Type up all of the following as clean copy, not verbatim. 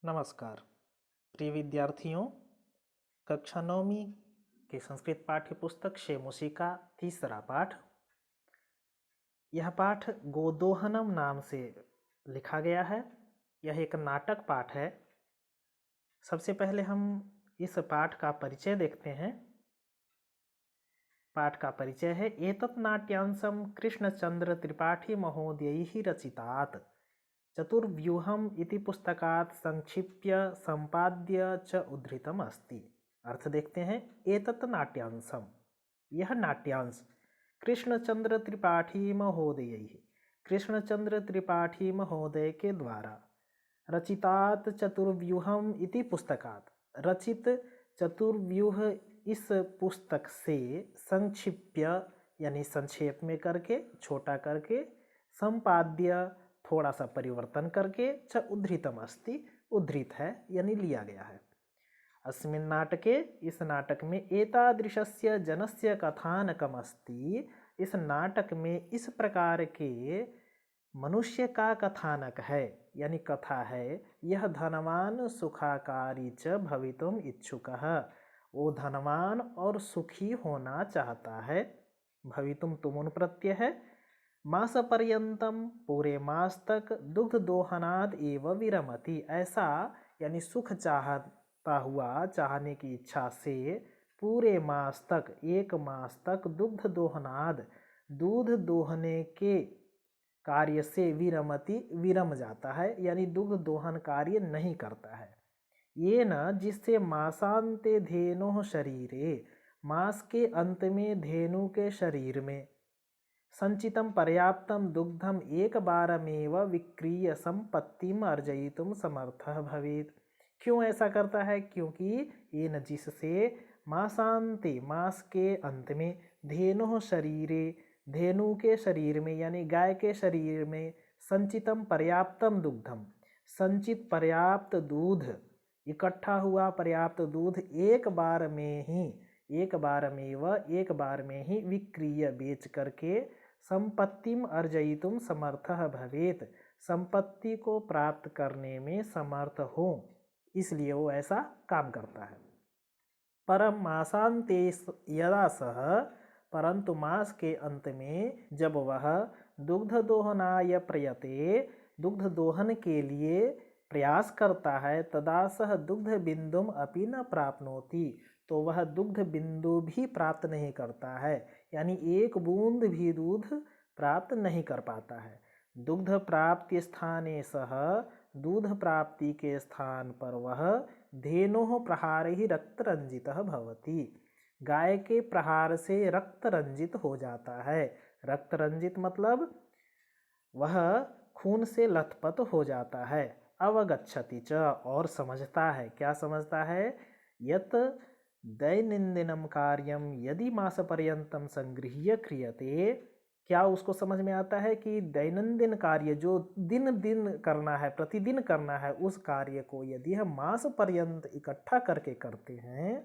नमस्कार प्रिय विद्यार्थियों। कक्षा 9वीं के संस्कृत पाठ्य पुस्तक शेमुषी का तीसरा पाठ। यह पाठ गोदोहनम नाम से लिखा गया है। यह एक नाटक पाठ है। सबसे पहले हम इस पाठ का परिचय देखते हैं। पाठ का परिचय है एतत् नाट्यांशं कृष्णचंद्र त्रिपाठी महोदयैः रचितात् चतुर्व्यूहम इति पुस्तकात् संक्षिप्य संपाद्य च उद्धृतम अस्ति। अर्थ देखते हैं। एतत् नाट्यांशम, यह नाट्यांश कृष्णचंद्र त्रिपाठी महोदय, कृष्णचंद्र त्रिपाठी महोदय के द्वारा रचितात् चतुर्व्यूहम इति पुस्तकात्, रचित चतुर्व्यूह इस पुस्तक से संक्षिप्य यानी संक्षेप में करके, छोटा करके, संपाद्य थोड़ा सा परिवर्तन करके, च उद्धृतम अस्ति उद्धृत है यानी लिया गया है। अस्मिन् नाटके, इस नाटक में एतादृशस्य जनस्य कथानकम अस्ति, इस नाटक में इस प्रकार के मनुष्य का कथानक है यानी कथा है। यह धनवान सुखाकारी च भवितुम इच्छुकः, वो धनवान और सुखी होना चाहता है। भवितुम तुमुन प्रत्यय है। मास पर्यंतम, पूरे मास तक, दुग्ध दोहनाद एवं विरमति, ऐसा यानी सुख चाहता हुआ, चाहने की इच्छा से पूरे मास तक, एक मास तक, दुग्ध दोहनाद, दूध दोहने के कार्य से विरमति, विरम जाता है यानी दुग्ध दोहन कार्य नहीं करता है। ये न, जिससे मासांते धेनो शरीरे, मास के अंत में धेनु के शरीर में, संचितम पर्याप्तम दुग्धम एक बारमेव विक्रीय संपत्तिम अर्जयितुम समर्थः भवेत्। क्यों ऐसा करता है? क्योंकि ये न, जिससे मासांते, मास के अंत में, धेनु शरीरे, धेनु के शरीर में यानी गाय के शरीर में, संचितम पर्याप्तम दुग्धम, संचित पर्याप्त दूध, इकट्ठा हुआ पर्याप्त दूध, एक बार में ही, एक बार में ही विक्रीय, बेच करके, संपत्तिम अर्जयितुम समर्थः भवेत्, संपत्ति को प्राप्त करने में समर्थ हो, इसलिए वो ऐसा काम करता है। परम मासांते यदा सह, परंतु मास के अंत में जब वह दुग्ध दोहनाय प्रयते, दुग्ध दोहन के लिए प्रयास करता है, तदा सह दुग्ध बिंदुम अपि न प्राप्नोति, तो वह दुग्ध बिंदु भी प्राप्त नहीं करता है यानी एक बूंद भी दूध प्राप्त नहीं कर पाता है। दुग्ध प्राप्ति स्थाने सह, दूध प्राप्ति के स्थान पर वह धेनोः प्रहार ही रक्त रंजितः भवति, गाय के प्रहार से रक्त रंजित हो जाता है। रक्त रंजित मतलब वह खून से लथपथ हो जाता है। अवगच्छति च, और समझता है। क्या समझता है? यत दैनंदिनम कार्यम यदि मास पर्यंतम संगृह्य क्रियते, क्या उसको समझ में आता है कि दैनंदिन कार्य जो दिन दिन करना है, प्रतिदिन करना है, उस कार्य को यदि हम मास पर्यंत इकट्ठा करके करते हैं,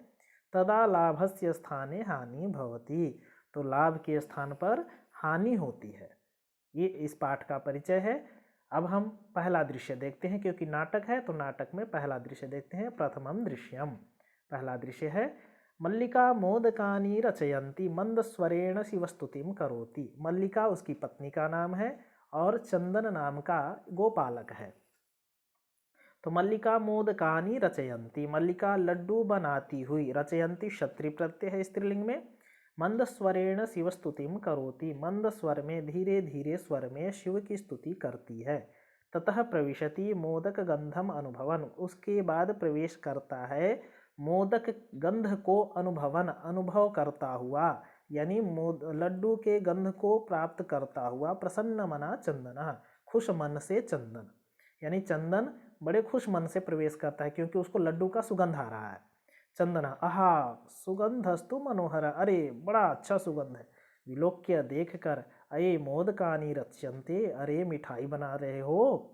तदा लाभस्य स्थाने हानि भवति, तो लाभ के स्थान पर हानि होती है। ये इस पाठ का परिचय है। अब हम पहला दृश्य देखते हैं, क्योंकि नाटक है तो नाटक में पहला दृश्य देखते हैं। प्रथमम दृश्यम, पहला दृश्य है मल्लिका मोदकानि रचयन्ती मंदस्वरेण शिवस्तुतिम करोति। मल्लिका उसकी पत्नी का नाम है और चंदन नाम का गोपालक है। तो मल्लिका मोदकानि रचयन्ती, मल्लिका लड्डू बनाती हुई, रचयन्ती क्षत्रिय प्रत्यय है स्त्रीलिंग में, मंद स्वरेण शिव स्तुतिम करोति, मंद स्वर में, धीरे धीरे स्वर में शिव की स्तुति करती है। ततः प्रविशति मोदक गंधम अनुभवन, उसके बाद प्रवेश करता है मोदक गंध को अनुभवन, अनुभव करता हुआ यानी लड्डू के गंध को प्राप्त करता हुआ, प्रसन्न मना चंदन, खुश मन से चंदन, यानी चंदन बड़े खुश मन से प्रवेश करता है क्योंकि उसको लड्डू का सुगंध आ रहा है। चंदन, आहा सुगंधस्तु मनोहर, अरे बड़ा अच्छा सुगंध है। विलोक्य देखकर, अये मोदकानि रच्यन्ते, अरे मिठाई बना रहे हो।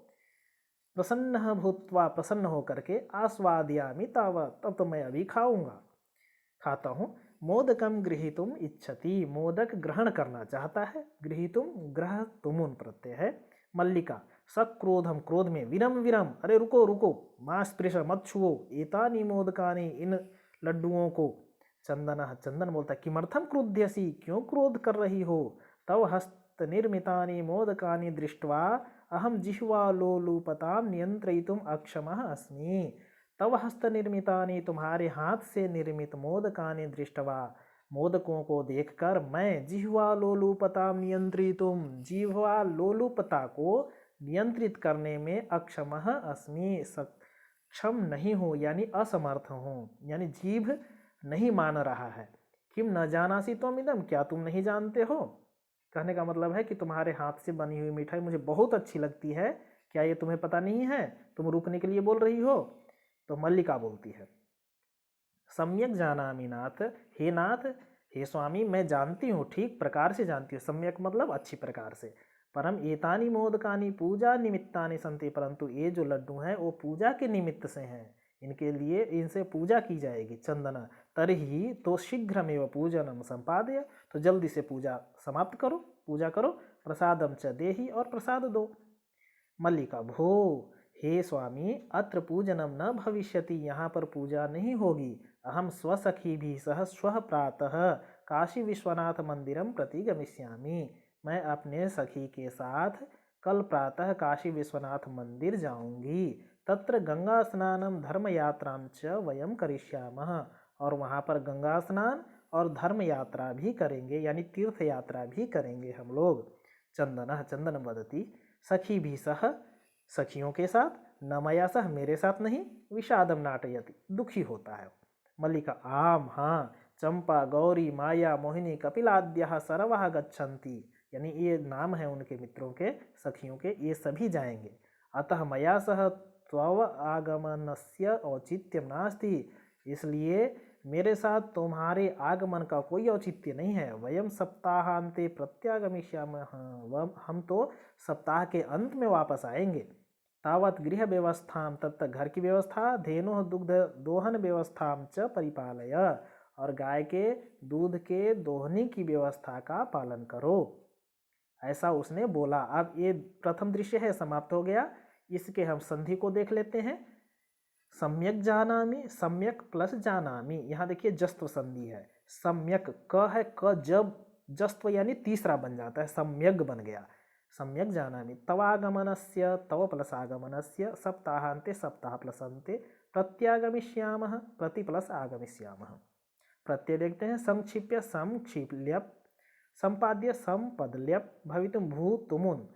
प्रसन्न भूत्वा, प्रसन्न होकर के, आस्वादयामि तावत्, तब तो मैं अभी खाता हूँ। मोदकम गृहीतुम इच्छति, मोदक ग्रहण करना चाहता है। गृहीतुम, ग्रह तुमुन प्रत्यय है। मल्लिका, सक्रोधम क्रोध में, विरम विरम अरे रुको रुको, मां स्पृश मत छुओ, एतानि मोदकानि इन लड्डुओं को। चंदन चंदन बोलता किमर्थम क्रुध्यसी, क्यों क्रोध कर रही हो। तव हस्त निर्मितानि मोदकानि दृष्ट्वा अहम जिह्वा लोलुपताम नियंत्रयितुम अक्षमः अस्मि। तव हस्त निर्मितानि, तुम्हारे हाथ से निर्मित मोदकानि दृष्ट्वा, मोदकों को देखकर मैं जिह्वा लोलुपताम नियंत्रितुम, जिह्वा लोलुपता को नियंत्रित करने में अक्षमः अस्मि, सक्षम नहीं हूँ यानी असमर्थ हूँ, यानी जीभ नहीं मान रहा है। किम न जानासी त्वम इदम, क्या तुम नहीं जानते हो। कहने का मतलब है कि तुम्हारे हाथ से बनी हुई मिठाई मुझे बहुत अच्छी लगती है, क्या ये तुम्हें पता नहीं है, तुम रुकने के लिए बोल रही हो। तो मल्लिका बोलती है सम्यक जानामि नाथ, हे नाथ, हे स्वामी मैं जानती हूँ, ठीक प्रकार से जानती हूँ। सम्यक मतलब अच्छी प्रकार से। परम एतानि मोदकानि पूजा निमित्तानि संति, परंतु ये जो लड्डू हैं वो पूजा के निमित्त से हैं, इनके लिए इनसे पूजा की जाएगी। चंदन तरही तो शीघ्रमेव पूजनम संपादय, तो जल्दी से पूजा समाप्त करो, पूजा करो। प्रसादम च देहि, और प्रसाद दो। मल्लिका भो, हे स्वामी अत्र पूजनम न भविष्यति, यहाँ पर पूजा नहीं होगी। अहम स्वसखी भी सह श्वः प्रातः काशी विश्वनाथ मंदिरम प्रति गमिष्यामि, मैं अपने सखी के साथ कल प्रातः काशी विश्वनाथ मंदिर जाऊंगी। तत्र गंगा स्नानम धर्म यात्राम च वयम करिष्यामः, और वहाँ पर गंगा स्नान और धर्म यात्रा भी करेंगे, यानी तीर्थ यात्रा भी करेंगे हम लोग। चंदन चंदन वदती सखी भी सह, सखियों के साथ, न मया सह मेरे साथ नहीं, विषादम नाटयति दुखी होता है। मल्लिका आम हाँ, चंपा गौरी माया मोहिनी कपिलाद्यः सर्वः गच्छन्ति, यानी ये नाम है उनके मित्रों के, सखियों के, ये सभी जाएंगे। अतः मया सह त्वव आगमनस्य औचित्यम नास्ति, इसलिए मेरे साथ तुम्हारे आगमन का कोई औचित्य नहीं है। वयम सप्ताहांते प्रत्यागमिष्यामः, हम तो सप्ताह के अंत में वापस आएंगे। तावत गृह व्यवस्थाम, तब तक घर की व्यवस्था, धेनु दुग्ध दोहन व्यवस्थाम च परिपालय, और गाय के दूध के दोहनी की व्यवस्था का पालन करो। ऐसा उसने बोला। अब ये प्रथम दृश्य है, समाप्त हो गया। इसके हम संधि को देख लेते हैं। सम्यक जानामि, सम्यक प्लस जानामि, यहाँ देखिए जस्त्व संधि है। सम्यक क है, क जब जस्त्व यानी तीसरा बन जाता है, सम्यक बन गया। सम्यक जानामि, तवागमनस्य, तव प्लस आगमनस्य, सप्ताहांते सप्ताह प्लस अन्ते, प्रत्यागमिष्यामः, प्रति प्लस आगमिष्यामः। प्रत्यय देखते हैं। संक्षिप्य संक्षिप्यप, संपाद्य संपदल्यप, भवितुम भूतुमुन,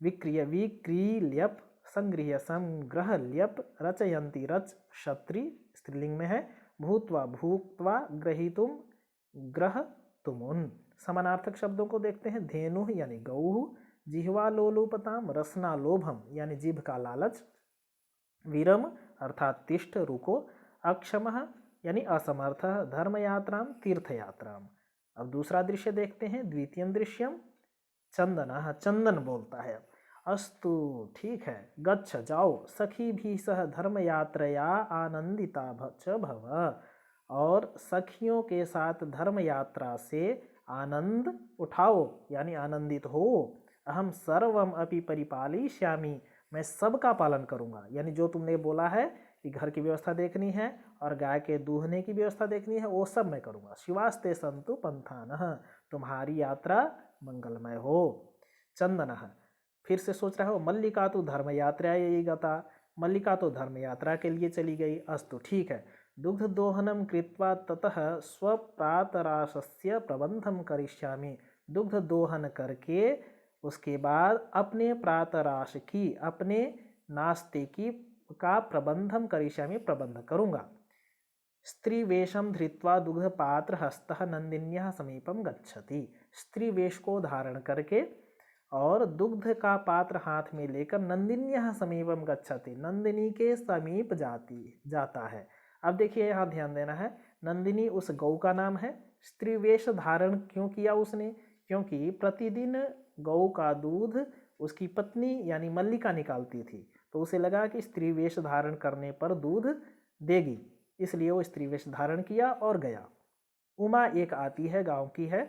विक्रिय विक्रील्यप, संगृह्य संग्रहल्यप, रचयन्ति रच क्षत्रि स्त्रीलिंग में है, भूत्वा भूक्त्वा, ग्रहीतुम ग्रहतुमुन। समानार्थक शब्दों को देखते हैं। धेनु यानी गौ, जिह्वा लोलुपताम, रसना लोभम यानी जीभ का लालच, वीरम अर्थात तिष्ठ रुको, अक्षमः यानी असमर्थ, धर्म यात्राम तीर्थ यात्राम। अब दूसरा दृश्य देखते हैं। द्वितीय दृश्यम चंदन, चंदन बोलता है। अस्तु ठीक है, गच्छ जाओ, सखी भी सह धर्म यात्रया आनंदिता च भव, और सखियों के साथ धर्म यात्रा से आनंद उठाओ यानी आनंदित हो। अहम सर्वम अपि परिपालयिष्यामि, मैं सबका पालन करूंगा, यानी जो तुमने बोला है कि घर की व्यवस्था देखनी है और गाय के दूहने की व्यवस्था देखनी है, वो सब मैं करूंगा। शिवास्ते संतु पंथानः, तुम्हारी यात्रा मंगलमय हो। चंदन फिर से सोच रहा हो, मल्लिका तो धर्म यात्रा यही गता, मल्लिका तो धर्म यात्रा के लिए चली गई। अस्तु ठीक है। दुग्ध दोहनम कृत्वा ततः स्वप्रातराशस्य प्रबंधम करिष्यामि, दुग्ध दोहन करके उसके बाद अपने प्रातराश की, अपने नाश्ते की का प्रबंधम करिष्यामि, प्रबंध करूँगा। स्त्री वेशम धृत्वा दुग्ध पात्र हस्तः नंदिन्यः समीपम गच्छति, स्त्री वेश को धारण करके और दुग्ध का पात्र हाथ में लेकर नंदिन्यः समीपम गच्छति, नंदिनी के समीप जाता है। अब देखिए यहाँ ध्यान देना है, नंदिनी उस गौ का नाम है। स्त्री वेश धारण क्यों किया उसने, क्योंकि प्रतिदिन गौ का दूध उसकी पत्नी यानी मल्लिका निकालती थी, तो उसे लगा कि स्त्री वेश धारण करने पर दूध देगी, इसलिए वो स्त्री वेश धारण किया और गया। उमा एक आती है, गांव की है।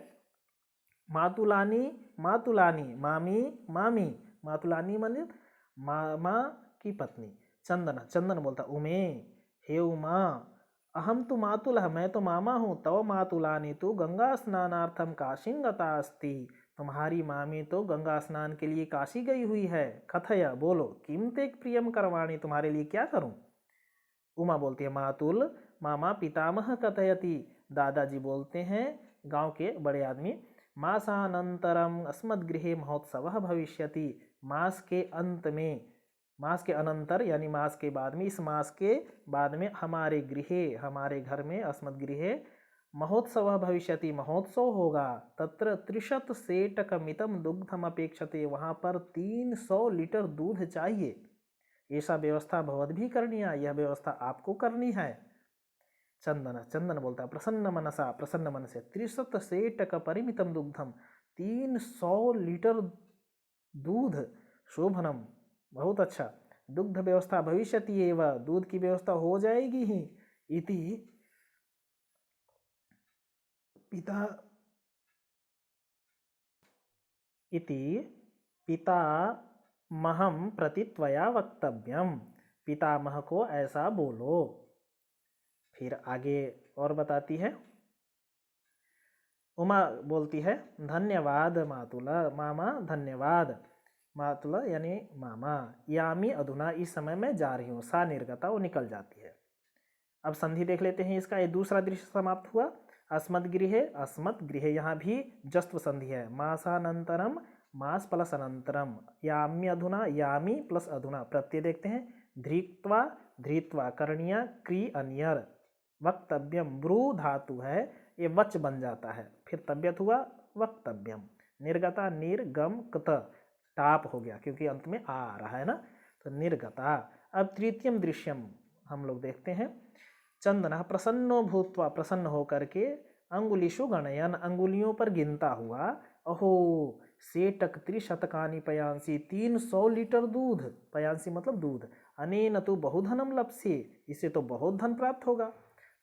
मातुलानी मातुलानी, मामी मामी, मातुलानी मतलब मामा की पत्नी। चंदन, चंदन बोलता उमे, हे उमा, अहम तो मातुलः, मैं तो मामा हूँ, तव मातुलानी तो गंगा स्नानार्थम काशीं गता अस्ति, तुम्हारी मामी तो गंगा स्नान के लिए काशी गई हुई है। कथय, बोलो, किम ते प्रियम करवाणी, तुम्हारे लिए क्या करूं। उमा बोलती है मातुल, मामा पितामह कथयति, दादाजी बोलते हैं, गांव के बड़े आदमी, मासानंतरम अस्मद्गृहे महोत्सवः भविष्यति, मास के अंत में, मास के अनंतर यानी मास के बाद में, इस मास के बाद में हमारे गृहे, हमारे घर में, अस्मद्गृहे महोत्सवः भविष्यति, महोत्सव होगा, तत्र 300 सेटकमितं दुग्धम अपेक्षते, वहाँ पर 300 लीटर दूध चाहिए, ऐसा व्यवस्था भवद भी करनी है, यह व्यवस्था आपको करनी है। चंदन, चंदन बोलता है प्रसन्न मनसा, प्रसन्न मन से, 300 सेटक परिमितम दुग्धम, 300 लीटर दूध, शोभनम, बहुत अच्छा, दुग्ध व्यवस्था भविष्यति एव, दूध की व्यवस्था हो जाएगी ही, इति पिता इति पितामहं प्रति त्वया वक्तव्यम, पितामह को ऐसा बोलो। फिर आगे और बताती है, उमा बोलती है धन्यवाद मातुला, मामा धन्यवाद, मातुला यानी मामा, यामी अधुना, इस समय मैं जा रही हूँ, सा निर्गता, वो निकल जाती है। अब संधि देख लेते हैं इसका, ये दूसरा दृश्य समाप्त हुआ। अस्मत् गृहे, अस्मत् गृहे, यहाँ भी जस्त्व संधि है, मासानंतरम, मास प्लस अनंतरम, यामी अधुना, यामी प्लस अधुना, प्रत्यय देखते हैं, धृत्वा, धृत्वा, करणीय, क्री अन्यर, वक्तव्यम, ब्रू धातु है, ये वच बन जाता है, फिर तब्यत हुआ वक्तव्यम, निर्गता, निर्गम कत, टाप हो गया क्योंकि अंत में आ रहा है ना, तो निर्गता। अब तृतीयम दृश्यम हम लोग देखते हैं, चंदन प्रसन्नो भूत्वा, प्रसन्न होकर के, अंगुलिशु गणयन, अंगुलियों पर गिनता हुआ, अहो सेटक त्रिशतकानि पयांसी, 300 लीटर दूध, पयांसी मतलब दूध, अनेन तु बहुधनम लप्स्ये, इससे तो बहुत धन प्राप्त होगा।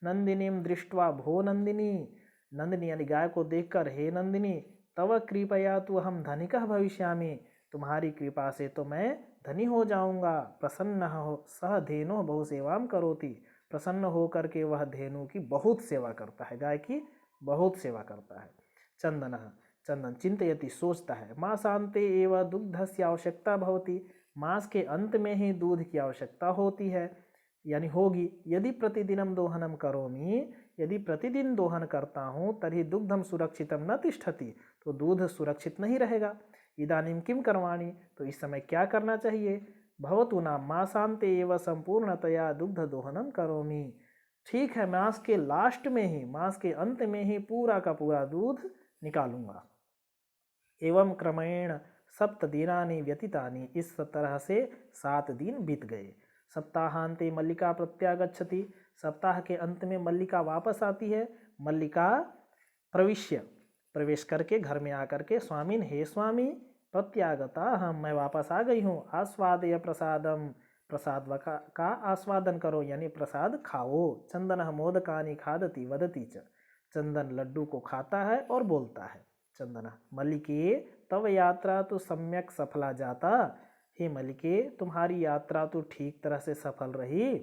नंदिनीम दृष्ट्वा, भो नंदिनी, नंदिनी यानी गाय को देखकर, हे नंदिनी, तव कृपया तो हम धनिकः भविष्यामि, तुम्हारी कृपा से तो मैं धनी हो जाऊंगा। प्रसन्न हो सह धेनो बहु सेवाम करोति, प्रसन्न होकर के वह धेनु की बहुत सेवा करता है, गाय की बहुत सेवा करता है। चंदन, चंदन चिंतयति, सोचता है, मासान्ते एव दुग्धस्य आवश्यकता भवति, मास के अंत में ही दूध की आवश्यकता होती है, यानी होगी। यदि प्रतिदिनम दोहनम करोमि, यदि प्रतिदिन दोहन करता हूँ, तर्हि दुग्धम सुरक्षितम न तिष्ठति, तो दूध सुरक्षित नहीं रहेगा। इदानीं किम करवाणी, तो इस समय क्या करना चाहिए। भवतु नाम मासान्ते एव संपूर्णतया दुग्ध दोहनम करोमि, ठीक है, मास के लास्ट में ही, मास के अंत में ही पूरा का पूरा दूध निकालूंगा। एवं क्रमेण 7 दिनानि व्यतीतानि, इस तरह से 7 दिन बीत गए। सप्ताहांते मल्लिका प्रत्यागच्छति, सप्ताह के अंत में मल्लिका वापस आती है। मल्लिका प्रविश्य, प्रवेश करके, घर में आकर के, स्वामिन, हे स्वामी, प्रत्यागता हम, मैं वापस आ गई हूँ, आस्वादय प्रसादम, प्रसाद का आस्वादन करो, यानी प्रसाद खाओ। चंदन मोदकानि खादति वदति च, चंदन लड्डू को खाता है और बोलता है। चंदन, मल्लिके तव यात्रा तो सम्यक सफला जाता, हे मल्लिके, तुम्हारी यात्रा तो ठीक तरह से सफल रही।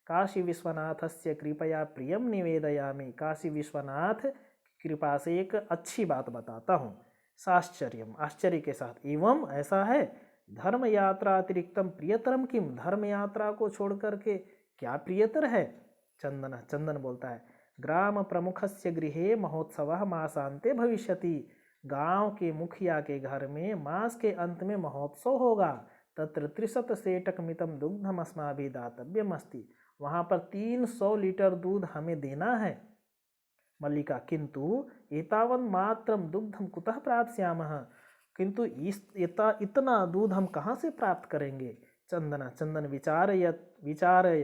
काशी विश्वनाथस्य कृपया प्रियम निवेदयामि, काशी विश्वनाथ की कृपा से एक अच्छी बात बताता हूँ। साश्चर्यम, आश्चर्य के साथ, एवं ऐसा है, धर्म यात्रा अतिरिक्तम प्रियतरम किम, धर्म यात्रा को छोड़ करके क्या प्रियतर है। चंदन, चंदन बोलता है, ग्राम प्रमुखस्य गृहे महोत्सवः मासान्ते भविष्यति, गांव के मुखिया के घर में मास के अंत में महोत्सव होगा। तत्र 300 सेटकमितं दुग्धम अस्माभिः दातव्यम अस्ति, वहाँ पर 300 लीटर दूध हमें देना है। मल्लिका, किंतु एतावन् मात्रम दुग्धम कुतः प्राप्स्यामः, किंतु इतना दूध हम कहाँ से प्राप्त करेंगे। चंदन, चंदन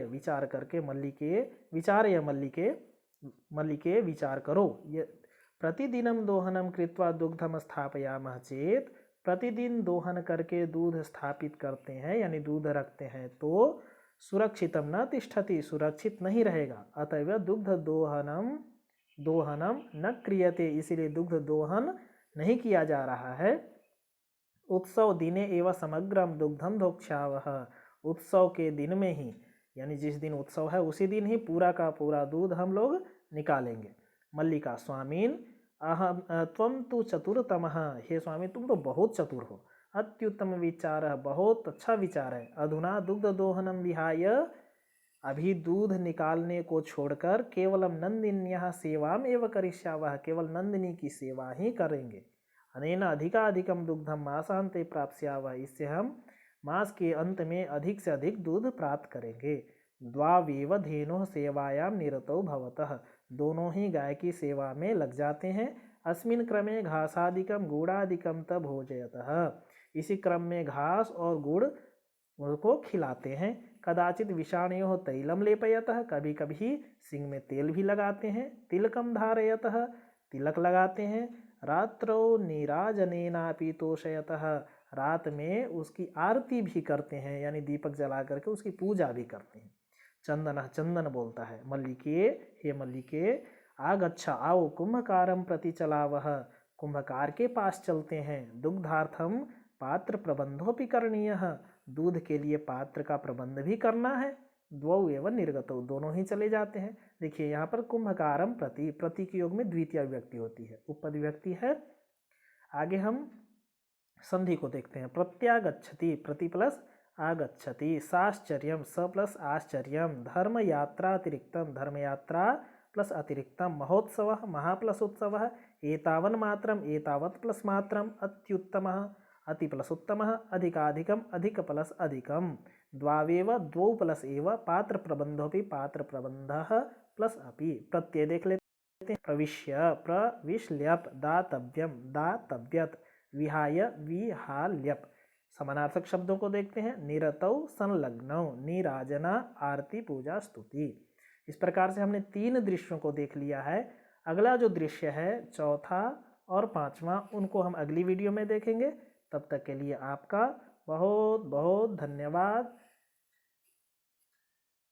विचार करके, मल्लिके विचारय, मल्लिके विचार करो, प्रतिदिनम दोहनम कृत्वा दुग्धम स्थापयामः चेत, प्रतिदिन दोहन करके दूध स्थापित करते हैं, यानी दूध रखते हैं, तो सुरक्षितम न तिष्ठति, सुरक्षित नहीं रहेगा। अतएव दुग्ध दोहनम न क्रियते, इसीलिए दुग्ध दोहन नहीं किया जा रहा है। उत्सव दिने एवं समग्रम दुग्धम धोक्ष्यावह। उत्सव के दिन में ही, यानी जिस दिन उत्सव है उसी दिन ही पूरा का पूरा दूध हम लोग निकालेंगे। मल्लिका स्वामीन अहम त्वं तु चतुरतमः, हे स्वामी तुम तो बहुत चतुर हो। अत्युत्तम विचार, बहुत अच्छा विचार है। अधुना दुग्ध दोहनम विहाय, अभी दूध निकालने को छोड़कर केवलम नंदिन्यः सेवाम एव करिष्यावः, केवल नंदिनी की सेवा ही करेंगे। अनेन अधिकाधिकम दुग्धम मासान्ते प्राप्स्यावः, इससे हम मास के अंत में अधिक से अधिक दूध प्राप्त करेंगे। द्वावेव धेनुः सेवायाम निरतौ भवतः, दोनों ही गाय की सेवा में लग जाते हैं। अस्मिन् क्रमे घासादिकम गुड़ादिकम तब भोजयतः, इसी क्रम में घास और गुड़ को खिलाते हैं। कदाचित विषाणयो तैलम लेपयतः, कभी कभी सिंग में तेल भी लगाते हैं। तिलकम धारयतः, तिलक लगाते हैं। रात्रौ नीराजनेनापि तोषयतः, रात में उसकी आरती भी करते हैं, यानी दीपक जला करके उसकी पूजा भी करते हैं। चंदन, चंदन बोलता है। मल्लिके, हे मल्लिके, आगच्छा, आओ, कुंभकारम प्रति चलावह, कुंभकार के पास चलते हैं। दुग्धार्थम पात्र प्रबंधोपि करणीयः, दूध के लिए पात्र का प्रबंध भी करना है। द्वौ एवं निर्गतौ, दोनों ही चले जाते हैं। देखिए यहाँ पर कुंभकारम प्रति, प्रति के योग में द्वितीय विभक्ति होती है, उपपद विभक्ति है। आगे हम संधि को देखते हैं। प्रत्यागच्छति, प्रति प्लस आगच्छति। साश्चर्यम, स प्लस आश्चर्यम। धर्म यात्रा अतिरिक्तम, धर्म यात्रा प्लस अतिरिक्तम। महोत्सव, महा प्लस उत्सव। एतावन मात्रम, एतावत् प्लस मात्रम। अत्युत्तमः, अति प्लस उत्तमः। अधिकाधिकम, अधिक प्लस अधिकम। द्वावेव, द्वौ प्लस एव। पात्र प्रबंधोपि, पात्र प्रबंधः प्लस अपि। प्रत्यय देख लेते हैं। प्रविश्य, प्रविश्ल्यप। दातव्यम, दातव्यत। विहाय, विहाल्यप। समानार्थक शब्दों को देखते हैं। निरतौ, संलग्नौ। नीराजना, आरती, पूजा, स्तुति। इस प्रकार से हमने 3 दृश्यों को देख लिया है। अगला जो दृश्य है, चौथा और 5वां, उनको हम अगली वीडियो में देखेंगे। तब तक के लिए आपका बहुत बहुत धन्यवाद।